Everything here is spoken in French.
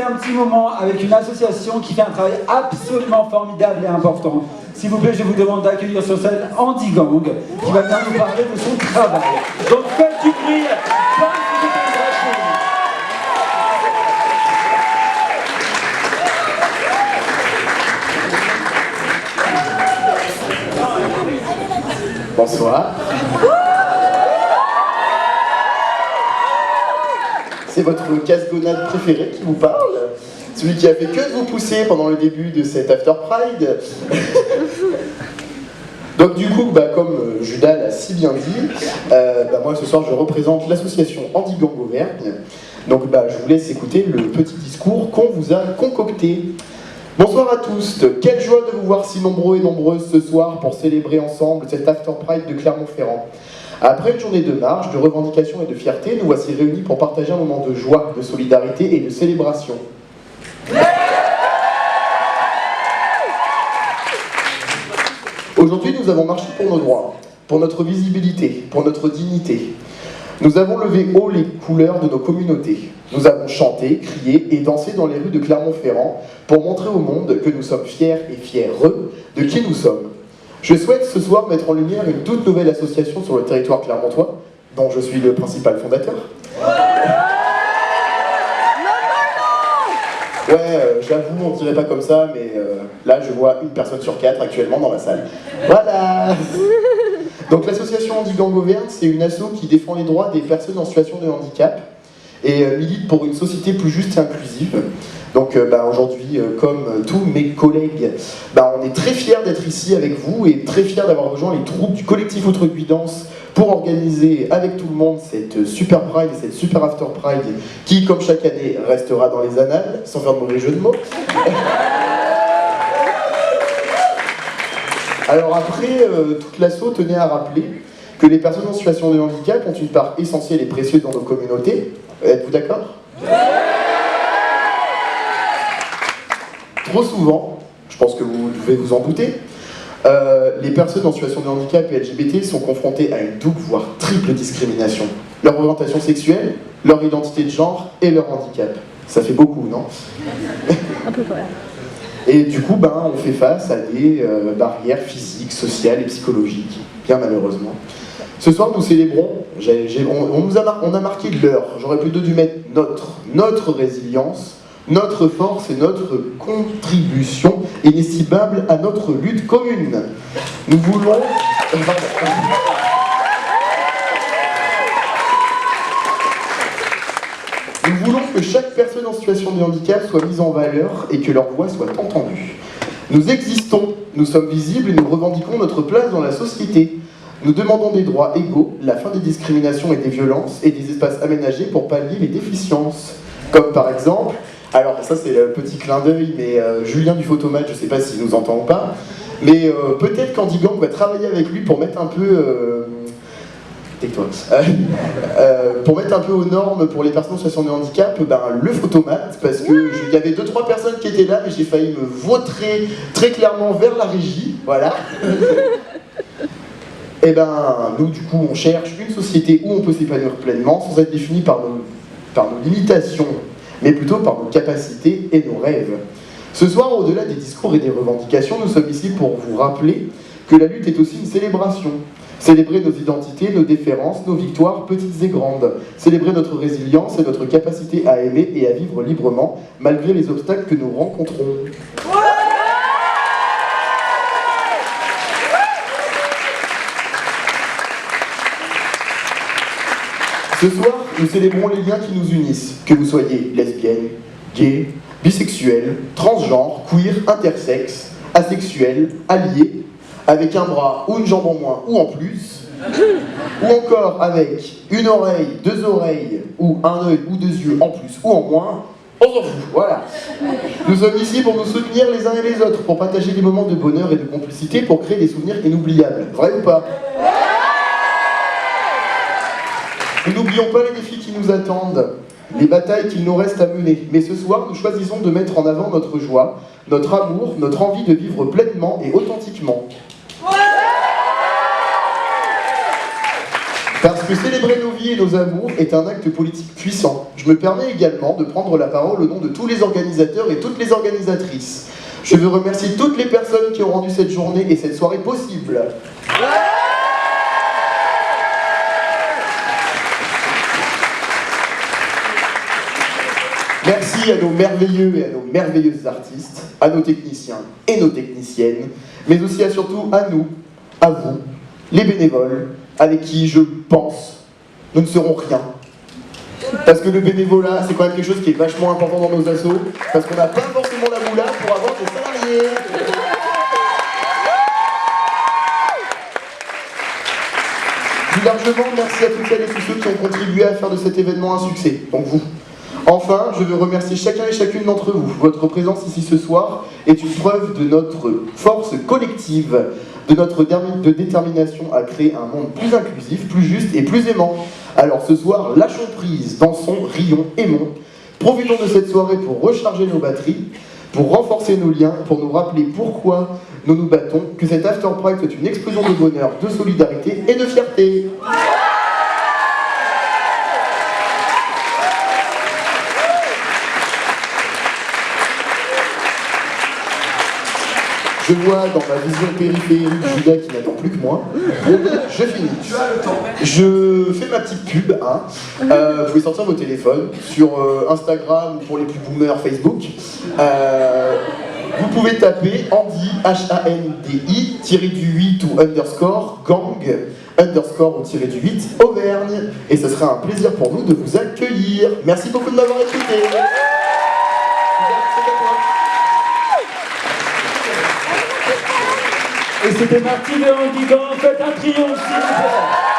un petit moment avec une association qui fait un travail absolument formidable et important. S'il vous plaît, je vous demande d'accueillir sur scène Andy Gang, qui va bien nous parler de son travail. Donc faites du bruit, Bonsoir. C'est votre casse-gonade préféré qui vous parle, celui qui a fait que de vous pousser pendant le début de cet After Pride. Donc du coup, comme Judas l'a si bien dit, moi ce soir je représente l'association Andy Gang Auvergne. Donc je vous laisse écouter le petit discours qu'on vous a concocté. Bonsoir à tous, quelle joie de vous voir si nombreux et nombreuses ce soir pour célébrer ensemble cet After Pride de Clermont-Ferrand. Après une journée de marche, de revendication et de fierté, nous voici réunis pour partager un moment de joie, de solidarité et de célébration. Aujourd'hui, nous avons marché pour nos droits, pour notre visibilité, pour notre dignité. Nous avons levé haut les couleurs de nos communautés. Nous avons chanté, crié et dansé dans les rues de Clermont-Ferrand pour montrer au monde que nous sommes fiers et fiereux de qui nous sommes. Je souhaite ce soir mettre en lumière une toute nouvelle association sur le territoire clermontois, dont je suis le principal fondateur. Ouais, j'avoue, on ne dirait pas comme ça, mais là je vois une personne sur 4 actuellement dans la salle. Voilà. Donc l'association Andy Gang Auvergne, c'est une asso qui défend les droits des personnes en situation de handicap et milite pour une société plus juste et inclusive. Donc aujourd'hui, comme tous mes collègues, on est très fiers d'être ici avec vous et très fiers d'avoir rejoint les troupes du collectif Outrecuidance pour organiser avec tout le monde cette super Pride et cette super After Pride qui, comme chaque année, restera dans les annales, sans faire de mauvais jeu de mots. Alors après, toute l'asso tenait à rappeler que les personnes en situation de handicap ont une part essentielle et précieuse dans nos communautés. Êtes-vous d'accord ? Trop souvent, je pense que vous devez vous en douter, les personnes en situation de handicap et LGBT sont confrontées à une double, voire triple discrimination. Leur orientation sexuelle, leur identité de genre et leur handicap. Ça fait beaucoup, non ? Un peu vrai. Et du coup, on fait face à des barrières physiques, sociales et psychologiques, bien malheureusement. Ce soir, nous célébrons, on a marqué l'heure, j'aurais plutôt dû mettre notre résilience, notre force et notre contribution inestimable à notre lutte commune. Nous voulons... Nous voulons que chaque personne en situation de handicap soit mise en valeur et que leur voix soit entendue. Nous existons, nous sommes visibles et nous revendiquons notre place dans la société. Nous demandons des droits égaux, la fin des discriminations et des violences et des espaces aménagés pour pallier les déficiences. Comme par exemple, alors ça c'est le petit clin d'œil, mais Julien du Photomatch, je ne sais pas s'il nous entend ou pas, mais peut-être qu'Andy Gang va travailler avec lui pour mettre un peu... Tais-toi. Pour mettre un peu aux normes pour les personnes en situation de handicap, le photomat, parce que il y avait 2-3 personnes qui étaient là, mais j'ai failli me vautrer très clairement vers la régie, voilà. Et nous du coup on cherche une société où on peut s'épanouir pleinement sans être défini par nos limitations, mais plutôt par nos capacités et nos rêves. Ce soir, au-delà des discours et des revendications, nous sommes ici pour vous rappeler que la lutte est aussi une célébration. Célébrer nos identités, nos différences, nos victoires, petites et grandes. Célébrer notre résilience et notre capacité à aimer et à vivre librement, malgré les obstacles que nous rencontrons. Ce soir, nous célébrons les liens qui nous unissent, que vous soyez lesbienne, gay, bisexuel, transgenre, queer, intersexe, asexuel, allié, avec un bras ou une jambe en moins ou en plus, ou encore avec une oreille, 2 oreilles, ou un œil ou 2 yeux en plus ou en moins, on s'en fout, voilà. Nous sommes ici pour nous soutenir les uns et les autres, pour partager des moments de bonheur et de complicité, pour créer des souvenirs inoubliables. Vrai ou pas ? Nous n'oublions pas les défis qui nous attendent, les batailles qu'il nous reste à mener. Mais ce soir, nous choisissons de mettre en avant notre joie, notre amour, notre envie de vivre pleinement et authentiquement. Parce que célébrer nos vies et nos amours est un acte politique puissant, je me permets également de prendre la parole au nom de tous les organisateurs et toutes les organisatrices. Je veux remercier toutes les personnes qui ont rendu cette journée et cette soirée possible. Merci à nos merveilleux et à nos merveilleuses artistes, à nos techniciens et nos techniciennes, mais aussi à surtout à nous, à vous, les bénévoles, avec qui, je pense, nous ne serons rien. Parce que le bénévolat, c'est quand même quelque chose qui est vachement important dans nos assos, parce qu'on n'a pas forcément la moula pour avoir des salariés. Plus largement, merci à toutes celles et tous ceux qui ont contribué à faire de cet événement un succès, donc vous. Enfin, je veux remercier chacun et chacune d'entre vous. Votre présence ici ce soir est une preuve de notre force collective, de notre détermination à créer un monde plus inclusif, plus juste et plus aimant. Alors ce soir, lâchons prise, dansons, rions, aimons. Profitons de cette soirée pour recharger nos batteries, pour renforcer nos liens, pour nous rappeler pourquoi nous nous battons, que cet After Pride est une explosion de bonheur, de solidarité et de fierté. Je vois dans ma vision périphérique Judas qui n'attend plus que moi. Je finis. Tu as le temps. Je fais ma petite pub. Hein. Vous pouvez sortir vos téléphones sur Instagram ou pour les plus boomers Facebook. Vous pouvez taper Andy, H-A-N-D-I, tiré du 8 ou underscore, gang, underscore ou tiré du 8, Auvergne. Et ce sera un plaisir pour nous de vous accueillir. Merci beaucoup de m'avoir écouté. Et c'était Martine et Andy Gang, faites un triomphe s'il vous plaît.